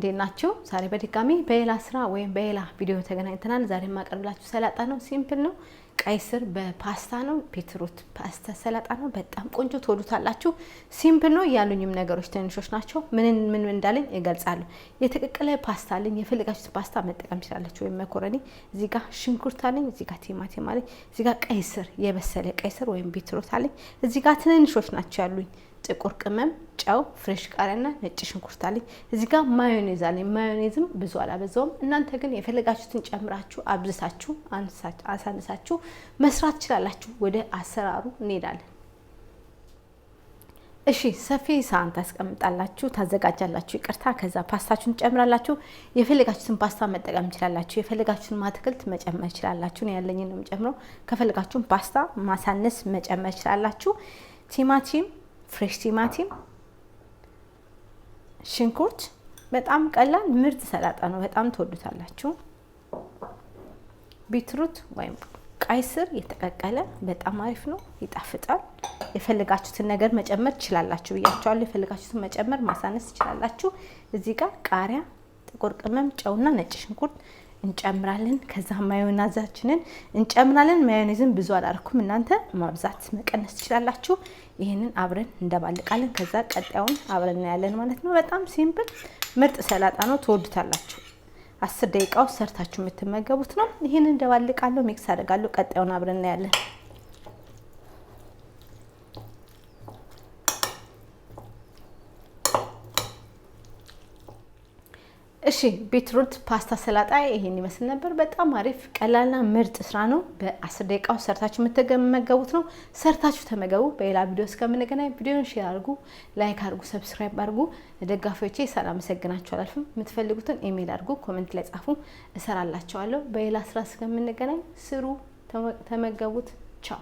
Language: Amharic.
እንዴናችሁ? ዛሬ በድጋሚ በሌላ ስራ ወይም በሌላ ቪዲዮ ተገናኝተናል። ዛሬ ማቀርብላችሁ ሰላጣ ነው። ሲምፕል ነው። ቀይ ስር በፓስታ ነው። ቢትሩት ፓስታ ሰላጣ ነው። በጣም ቆንጆ ትወዱታላችሁ። ሲምፕል ነው። ያሉኝም ነገሮች ትንሾች ናቸው። ምን እንዳለኝ እገልጻለሁ። የተቀቀለ ፓስታ አለኝ። የፈለጋችሁት ፓስታ መጠቀም ትችላላችሁ። ወይም መኮረኒ። እዚህ ጋር ሽንኩርት አለኝ። እዚህ ጋር ቲማቲም አለኝ። እዚህ ጋር ቀይ ስር የበሰለ ቀይ ስር ወይም ቢትሩት አለኝ። እዚህ ጋር ትንንሾች ናቸው ያሉኝ። ጥቁር ቅመም፣ ጨው፣ ፍሬሽ ቃሪያና ነጭ ሽንኩርት አለኝ። እዚህ ጋር ማዮኔዝ አለኝ። ማዮኔዝም ብዙ አላበዛውም። እናንተ ግን የፈለጋችሁትን ጨምራችሁ አብዝሳችሁ አሳንሳችሁ መስራት ትችላላችሁ። ወደ አሰራሩ እንሄዳለን። እሺ፣ ሰፊ ሳህን ታስቀምጣላችሁ፣ ታዘጋጃላችሁ። ይቅርታ፣ ከዛ ፓስታችሁን ጨምራላችሁ። የፈለጋችሁትን ፓስታ መጠቀም ትችላላችሁ። የፈለጋችሁትን አትክልት መጨመር ትችላላችሁ። ነው ያለኝን ነው የምጨምረው። ከፈለጋችሁን ፓስታ ማሳነስ መጨመር ትችላላችሁ። ቲማቲም፣ ፍሬሽ ቲማቲም፣ ሽንኩርት። በጣም ቀላል ምርጥ ሰላጣ ነው። በጣም ትወዱታላችሁ። ቢትሩት ወይም ቀይ ስር የተቀቀለ በጣም አሪፍ ነው፣ ይጣፍጣል። የፈለጋችሁትን ነገር መጨመር ትችላላችሁ ብያችኋለሁ። የፈለጋችሁትን መጨመር ማሳነስ ትችላላችሁ። እዚህ ጋር ቃሪያ፣ ጥቁር ቅመም፣ ጨውና ነጭ ሽንኩርት እንጨምራለን። ከዛ ማዮኔዛችንን እንጨምራለን። ማዮኔዝን ብዙ አላርኩም፣ እናንተ ማብዛት መቀነስ ትችላላችሁ። ይሄንን አብረን እንደባልቃለን። ከዛ ቀጣዩን አብረን እናያለን ማለት ነው። በጣም ሲምፕል ምርጥ ሰላጣ ነው፣ ትወዱታላችሁ። 10 ደቂቃው ሰርታችሁ የምትመገቡት ነው። ይሄንን እንደባልቃለሁ፣ ሚክስ አደርጋለሁ። ቀጣዩን አብረን እናያለን። እሺ፣ ቢትሩት ፓስታ ሰላጣ ይሄን ይመስል ነበር። በጣም አሪፍ ቀላልና ምርጥ ስራ ነው። በ10 ደቂቃው ሰርታችሁ የምትመገቡት ነው። ሰርታችሁ ተመገቡ። በሌላ ቪዲዮ እስከምንገናኝ ቪዲዮን ሼር አድርጉ፣ ላይክ አድርጉ፣ ሰብስክራይብ አድርጉ። ደጋፊዎቼ ሳላመሰግናችሁ አላልፍም። የምትፈልጉትን ኢሜል አድርጉ፣ ኮሜንት ላይ ጻፉ፣ እሰራላችኋለሁ። በሌላ ስራ እስከምንገናኝ ስሩ፣ ተመገቡት። ቻው።